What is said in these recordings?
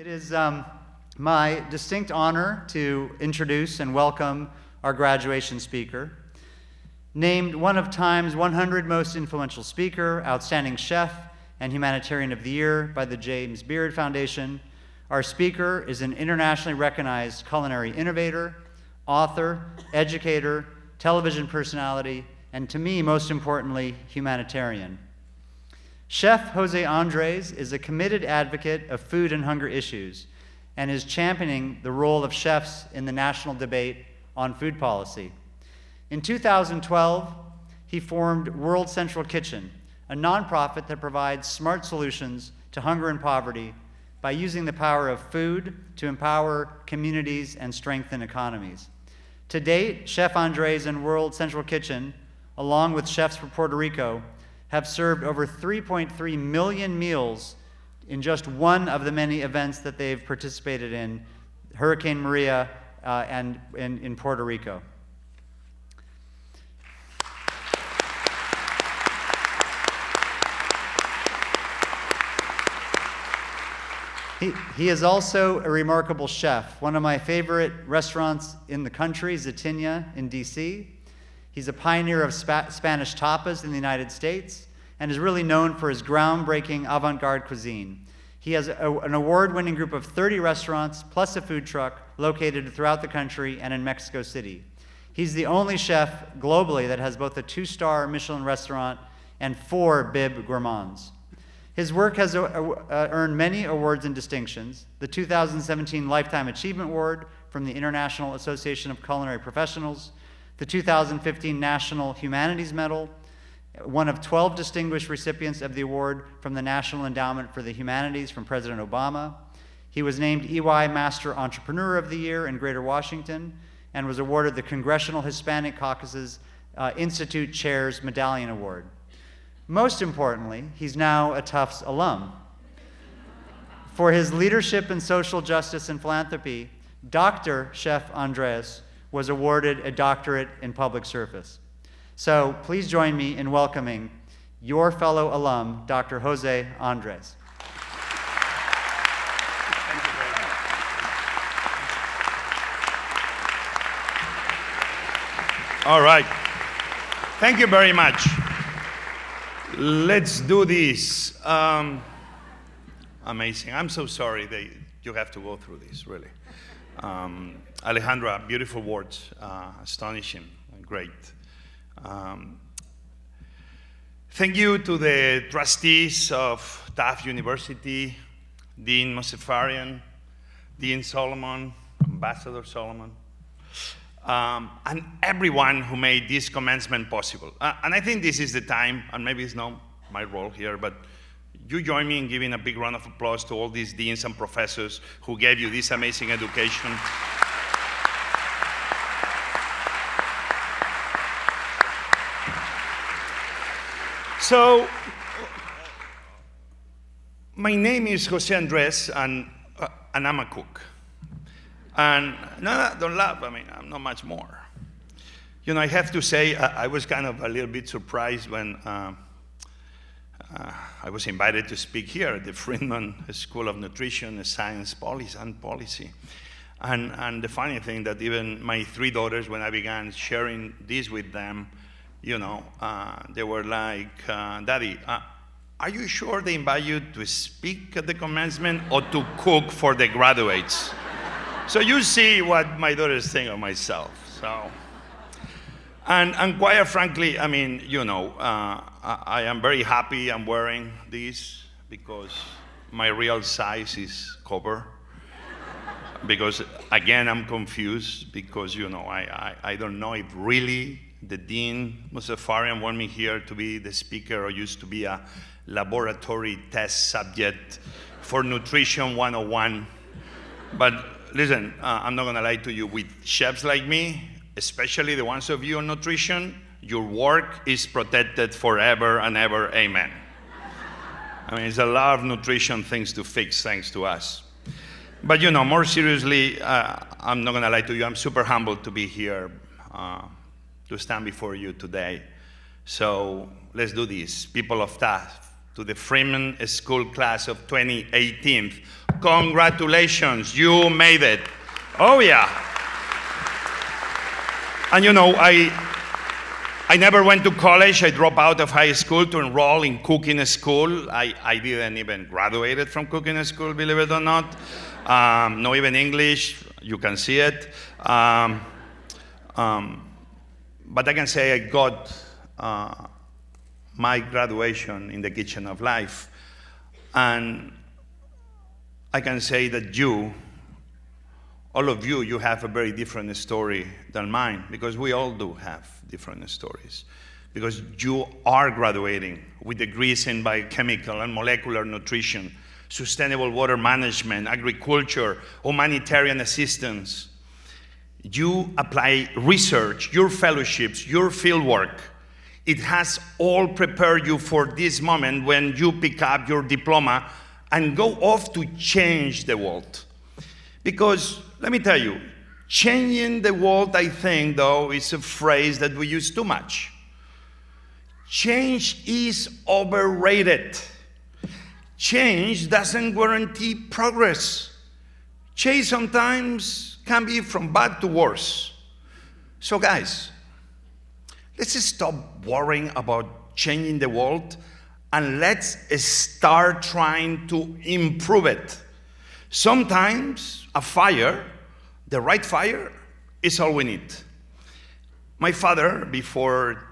It is my distinct honor to introduce and welcome our graduation speaker. Named one of Time's 100 Most Influential Speaker, Outstanding Chef, and Humanitarian of the Year by the James Beard Foundation, our speaker is an internationally recognized culinary innovator, author, educator, television personality, and to me, most importantly, humanitarian. Chef José Andrés is a committed advocate of food and hunger issues and is championing the role of chefs in the national debate on food policy. In 2012, he formed World Central Kitchen, a nonprofit that provides smart solutions to hunger and poverty by using the power of food to empower communities and strengthen economies. To date, Chef Andrés and World Central Kitchen, along with Chefs for Puerto Rico, have served over 3.3 million meals in just one of the many events that they've participated in, Hurricane Maria and in Puerto Rico. He is also a remarkable chef. One of my favorite restaurants in the country, Zitinia in DC. He's a pioneer of Spanish tapas in the United States and is really known for his groundbreaking avant-garde cuisine. He has an award-winning group of 30 restaurants plus a food truck located throughout the country and in Mexico City. He's the only chef globally that has both a 2-star Michelin restaurant and 4 Bib Gourmands. His work has earned many awards and distinctions: the 2017 Lifetime Achievement Award from the International Association of Culinary Professionals, the 2015 National Humanities Medal, one of 12 distinguished recipients of the award from the National Endowment for the Humanities from President Obama. He was named EY Master Entrepreneur of the Year in Greater Washington and was awarded the Congressional Hispanic Caucus's Institute Chair's Medallion Award. Most importantly, he's now a Tufts alum. For his leadership in social justice and philanthropy, Dr. Chef Andrés was awarded a doctorate in public service. So please join me in welcoming your fellow alum, Dr. José Andrés. Thank you very much. All right. Thank you very much. Let's do this. Amazing. I'm so sorry that you have to go through this, really. Alejandra, beautiful words, astonishing, great. Thank you to the trustees of Tufts University, Dean Mossefarian, Dean Solomon, Ambassador Solomon, and everyone who made this commencement possible. And I think this is the time, and maybe it's not my role here, but you join me in giving a big round of applause to all these deans and professors who gave you this amazing education. So, my name is José Andrés, and I'm a cook. And no, don't laugh, I mean, I'm not much more. You know, I have to say, I was kind of a little bit surprised when I was invited to speak here at the Friedman School of Nutrition, Science, and Policy. And the funny thing that even my 3 daughters, when I began sharing this with them, you know, they were like, Daddy, are you sure they invite you to speak at the commencement or to cook for the graduates? So you see what my daughters think of myself. So, and quite frankly, I mean, you know, I am very happy I'm wearing this because my real size is cover. Because again, I'm confused because, you know, I don't know if really the Dean Mossefarian want me here to be the speaker or used to be a laboratory test subject for Nutrition 101. But listen, I'm not gonna lie to you, with chefs like me, especially the ones of you on nutrition, your work is protected forever and ever, amen. I mean, it's a lot of nutrition things to fix thanks to us. But you know, more seriously, I'm not gonna lie to you, I'm super humbled to be here to stand before you today. So let's do this. People of Tufts, to the Friedman School class of 2018, Congratulations, you made it. Oh yeah. And you know, I never went to college. I dropped out of high school to enroll in cooking school. I didn't even graduate from cooking school, believe it or not. No even English, you can see it. But I can say I got my graduation in the kitchen of life. And I can say that all of you, you have a very different story than mine, because we all do have different stories. Because you are graduating with degrees in biochemical and molecular nutrition, sustainable water management, agriculture, humanitarian assistance. You apply research, your fellowships, your field work. It has all prepared you for this moment when you pick up your diploma and go off to change the world. Because, let me tell you, changing the world, I think, though, is a phrase that we use too much. Change is overrated. Change doesn't guarantee progress. Change sometimes can be from bad to worse. So guys, let's stop worrying about changing the world and let's start trying to improve it. Sometimes a fire, the right fire, is all we need. My father, before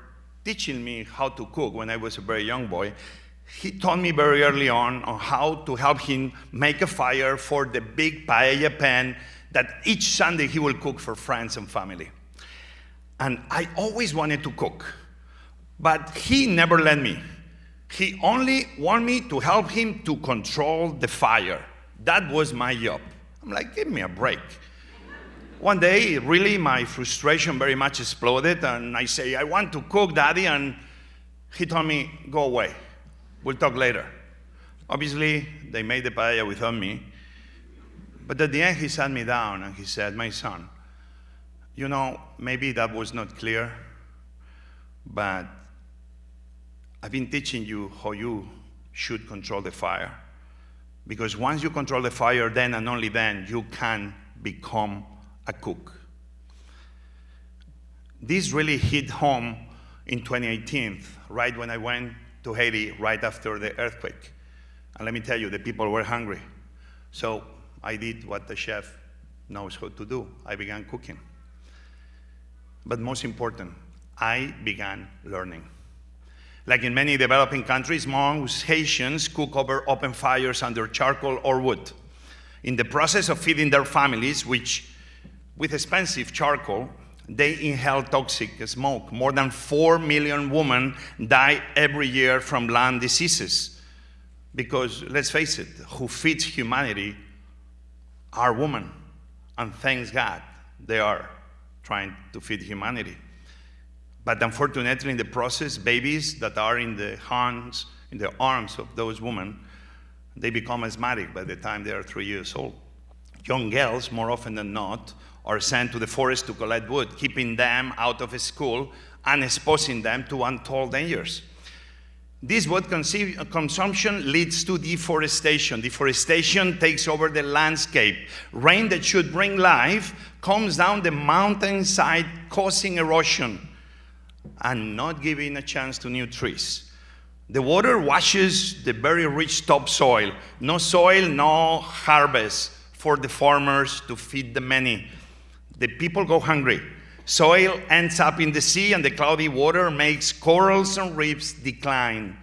teaching me how to cook when I was a very young boy, he taught me very early on how to help him make a fire for the big paella pan that each Sunday he will cook for friends and family. And I always wanted to cook, but he never let me. He only wanted me to help him to control the fire. That was my job. I'm like, give me a break. One day, really, my frustration very much exploded, and I say, I want to cook, Daddy, and he told me, go away. We'll talk later. Obviously, they made the paella without me, but at the end, he sat me down and he said, my son, you know, maybe that was not clear, but I've been teaching you how you should control the fire. Because once you control the fire, then and only then, you can become a cook. This really hit home in 2018, right when I went to Haiti, right after the earthquake. And let me tell you, the people were hungry. So I did what the chef knows how to do. I began cooking. But most important, I began learning. Like in many developing countries, most Haitians cook over open fires under charcoal or wood. In the process of feeding their families, which with expensive charcoal, they inhale toxic smoke. More than 4 million women die every year from lung diseases. Because, let's face it, who feeds humanity are women. And thanks God, they are trying to feed humanity. But unfortunately, in the process, babies that are in the arms of those women, they become asthmatic by the time they are 3 years old. Young girls, more often than not, are sent to the forest to collect wood, keeping them out of school and exposing them to untold dangers. This wood consumption leads to deforestation. Deforestation takes over the landscape. Rain that should bring life comes down the mountainside, causing erosion and not giving a chance to new trees. The water washes the very rich topsoil. No soil, no harvest for the farmers to feed the many. The people go hungry. Soil ends up in the sea, and the cloudy water makes corals and reefs decline.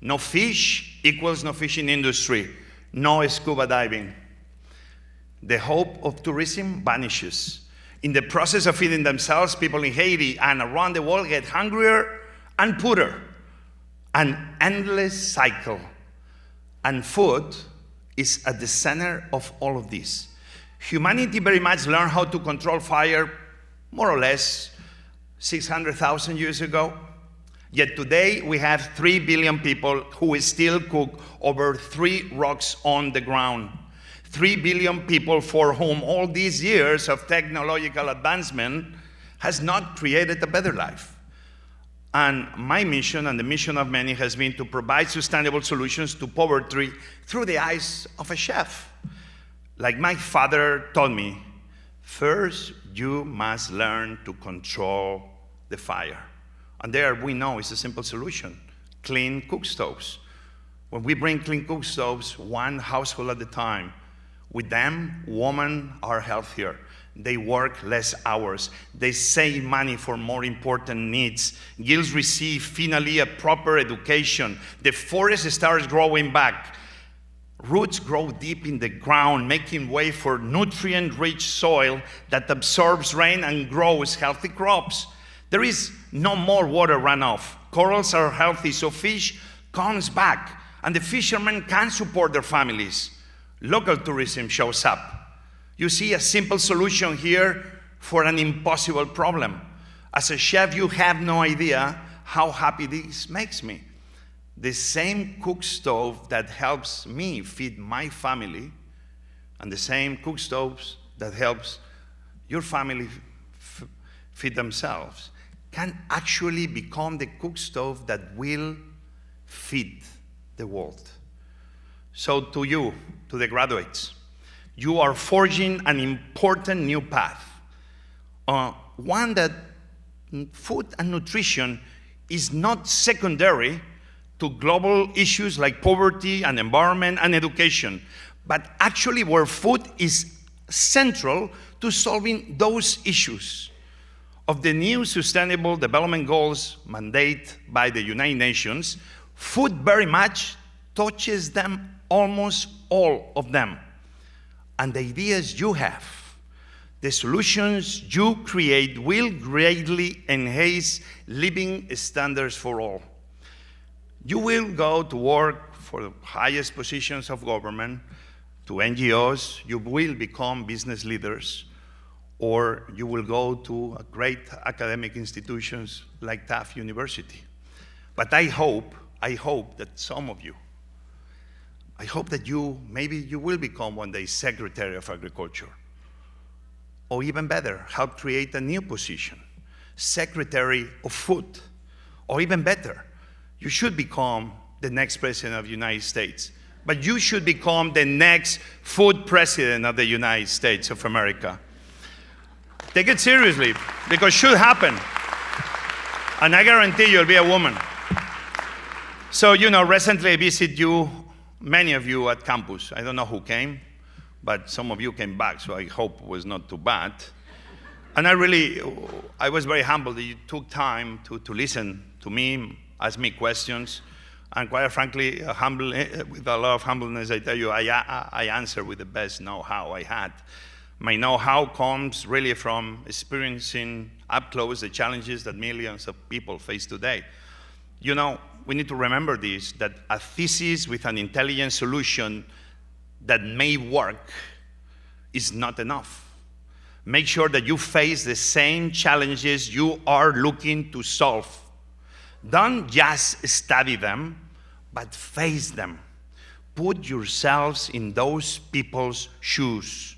No fish equals no fishing industry, no scuba diving. The hope of tourism vanishes. In the process of feeding themselves, people in Haiti and around the world get hungrier and poorer. An endless cycle. And food is at the center of all of this. Humanity very much learned how to control fire more or less 600,000 years ago. Yet today we have 3 billion people who still cook over 3 rocks on the ground. 3 billion people for whom all these years of technological advancement has not created a better life. And my mission, and the mission of many, has been to provide sustainable solutions to poverty through the eyes of a chef. Like my father taught me, first you must learn to control the fire. And there we know it's a simple solution: clean cook stoves. When we bring clean cook stoves, one household at a time, with them, women are healthier. They work less hours. They save money for more important needs. Girls receive finally a proper education. The forest starts growing back. Roots grow deep in the ground, making way for nutrient-rich soil that absorbs rain and grows healthy crops. There is no more water runoff. Corals are healthy, so fish comes back, and the fishermen can support their families. Local tourism shows up. You see a simple solution here for an impossible problem. As a chef, you have no idea how happy this makes me. The same cook stove that helps me feed my family, and the same cook stoves that helps your family feed themselves, can actually become the cook stove that will feed the world. So to you, to the graduates, you are forging an important new path. One that food and nutrition is not secondary to global issues like poverty and environment and education, but actually where food is central to solving those issues. Of the new Sustainable Development Goals mandated by the United Nations, food very much touches them, almost all of them. And the ideas you have, the solutions you create, will greatly enhance living standards for all. You will go to work for the highest positions of government, to NGOs, you will become business leaders, or you will go to great academic institutions like Tufts University. But I hope that some of you, I hope that maybe you will become one day Secretary of Agriculture. Or even better, help create a new position, Secretary of Food. Or even better, you should become the next President of the United States. But you should become the next Food President of the United States of America. Take it seriously, because it should happen. And I guarantee you'll be a woman. So, recently I visited you, many of you at campus. I don't know who came, but some of you came back, so I hope it was not too bad. And I was very humbled that you took time to listen to me, ask me questions, and quite frankly, with a lot of humbleness, I tell you, I answer with the best know-how I had. My know-how comes really from experiencing up close the challenges that millions of people face today. We need to remember this, that a thesis with an intelligent solution that may work is not enough. Make sure that you face the same challenges you are looking to solve. Don't just study them, but face them. Put yourselves in those people's shoes.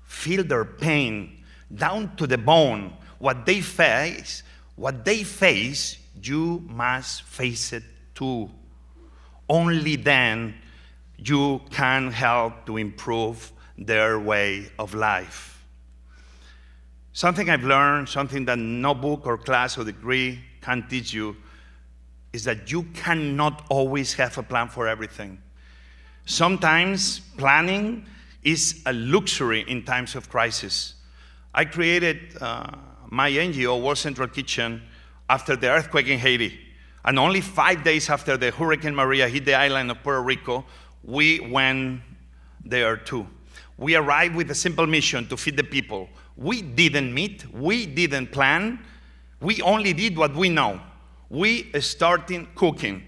Feel their pain down to the bone. What they face, you must face it too. Only then you can help to improve their way of life. Something I've learned, something that no book or class or degree can teach you, is that you cannot always have a plan for everything. Sometimes planning is a luxury in times of crisis. I created my NGO, World Central Kitchen, after the earthquake in Haiti. And only 5 days after the Hurricane Maria hit the island of Puerto Rico, we went there too. We arrived with a simple mission to feed the people. We didn't meet, we didn't plan, we only did what we know. We started cooking.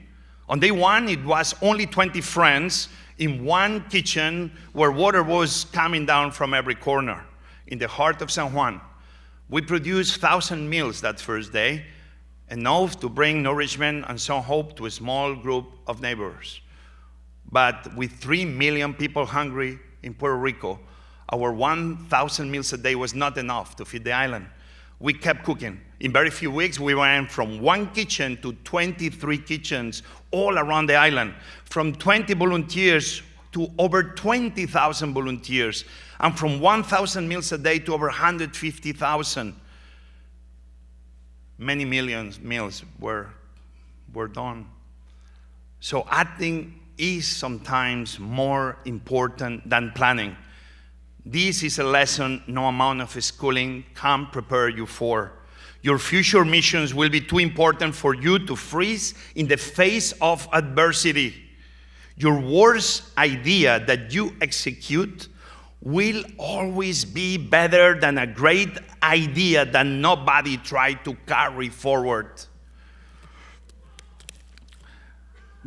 On day one, it was only 20 friends in one kitchen where water was coming down from every corner in the heart of San Juan. We produced 1,000 meals that first day, enough to bring nourishment and some hope to a small group of neighbors. But with 3 million people hungry in Puerto Rico, our 1,000 meals a day was not enough to feed the island. We kept cooking. In very few weeks, we went from 1 kitchen to 23 kitchens all around the island, from 20 volunteers to over 20,000 volunteers, and from 1,000 meals a day to over 150,000. Many millions meals were done. So acting is sometimes more important than planning. This is a lesson no amount of schooling can prepare you for. Your future missions will be too important for you to freeze in the face of adversity. Your worst idea that you execute will always be better than a great idea that nobody tried to carry forward.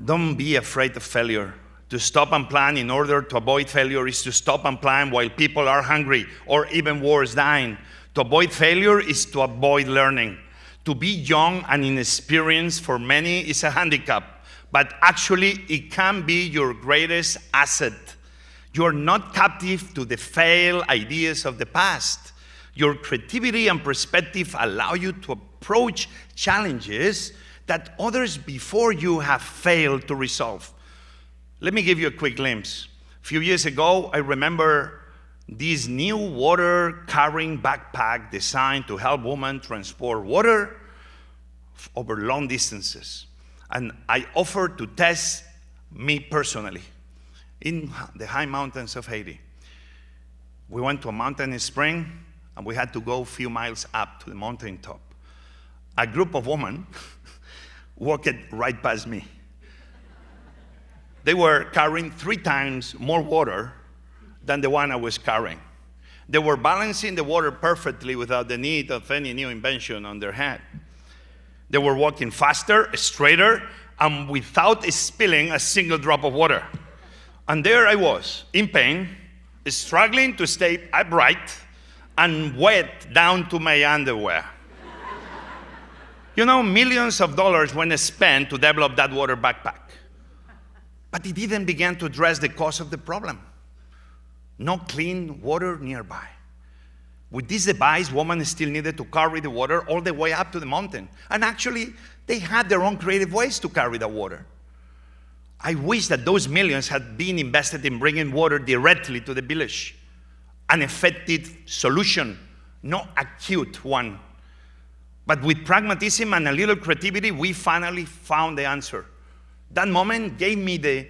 Don't be afraid of failure. To stop and plan in order to avoid failure is to stop and plan while people are hungry, or even worse, dying. To avoid failure is to avoid learning. To be young and inexperienced for many is a handicap, but actually it can be your greatest asset. You are not captive to the failed ideas of the past. Your creativity and perspective allow you to approach challenges that others before you have failed to resolve. Let me give you a quick glimpse. A few years ago, I remember this new water-carrying backpack designed to help women transport water over long distances. And I offered to test me personally in the high mountains of Haiti. We went to a mountain spring, and we had to go a few miles up to the mountain top. A group of women walked right past me. They were carrying 3 times more water than the one I was carrying. They were balancing the water perfectly without the need of any new invention on their head. They were walking faster, straighter, and without spilling a single drop of water. And there I was, in pain, struggling to stay upright and wet down to my underwear. You know, millions of dollars were spent to develop that water backpack. But it didn't begin to address the cause of the problem. No clean water nearby. With this device, women still needed to carry the water all the way up to the mountain. And actually, they had their own creative ways to carry the water. I wish that those millions had been invested in bringing water directly to the village. An effective solution, not acute one. But with pragmatism and a little creativity, we finally found the answer. That moment gave me the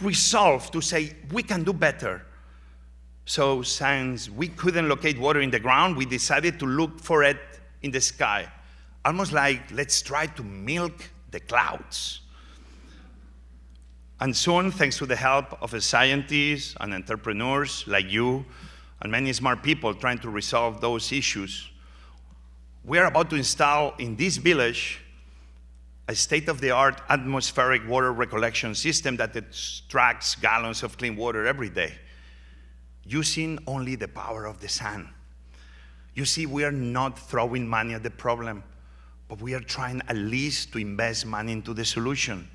resolve to say, we can do better. So since we couldn't locate water in the ground, we decided to look for it in the sky. Almost like, let's try to milk the clouds. And soon, thanks to the help of scientists and entrepreneurs like you and many smart people trying to resolve those issues, we are about to install in this village a state-of-the-art atmospheric water recollection system that extracts gallons of clean water every day, using only the power of the sun. You see, we are not throwing money at the problem, but we are trying at least to invest money into the solution.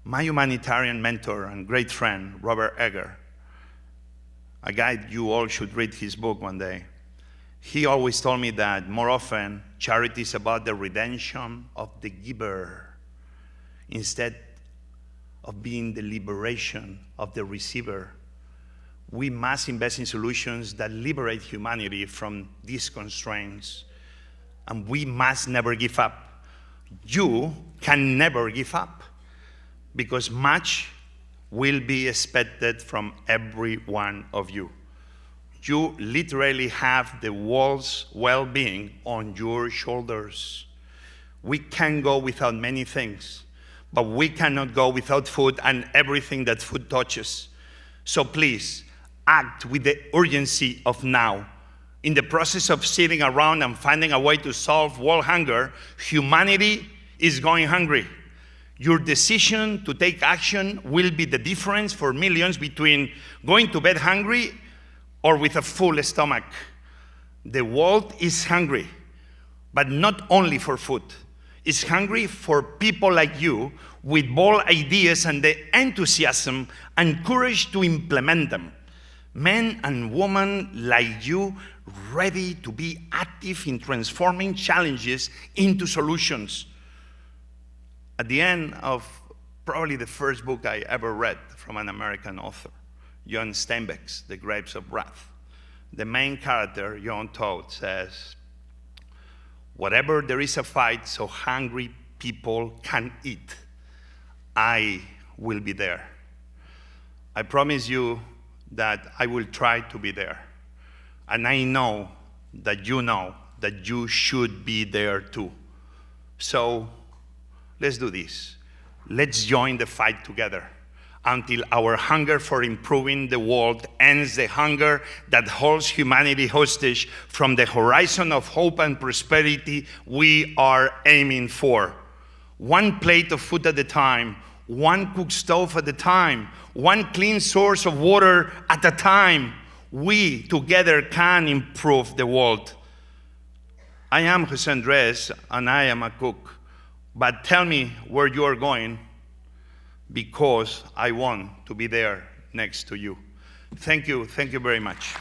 My humanitarian mentor and great friend, Robert Egger, a guy you all should read his book one day, he always told me that more often, charity is about the redemption of the giver instead of being the liberation of the receiver. We must invest in solutions that liberate humanity from these constraints, and we must never give up. You can never give up, because much will be expected from every one of you. You literally have the world's well-being on your shoulders. We can go without many things, but we cannot go without food and everything that food touches. So please, act with the urgency of now. In the process of sitting around and finding a way to solve world hunger, humanity is going hungry. Your decision to take action will be the difference for millions between going to bed hungry or with a full stomach. The world is hungry, but not only for food. It's hungry for people like you with bold ideas and the enthusiasm and courage to implement them. Men and women like you ready to be active in transforming challenges into solutions. At the end of probably the first book I ever read from an American author, John Steinbeck's The Grapes of Wrath, the main character, John Todt, says, whatever there is a fight so hungry people can eat, I will be there. I promise you that I will try to be there. And I know that you should be there too. So let's do this. Let's join the fight together until our hunger for improving the world ends the hunger that holds humanity hostage from the horizon of hope and prosperity we are aiming for. One plate of food at a time, one cooked stove at a time, one clean source of water at a time. We together can improve the world. I am José Andrés, and I am a cook. But tell me where you are going, because I want to be there next to you. Thank you very much.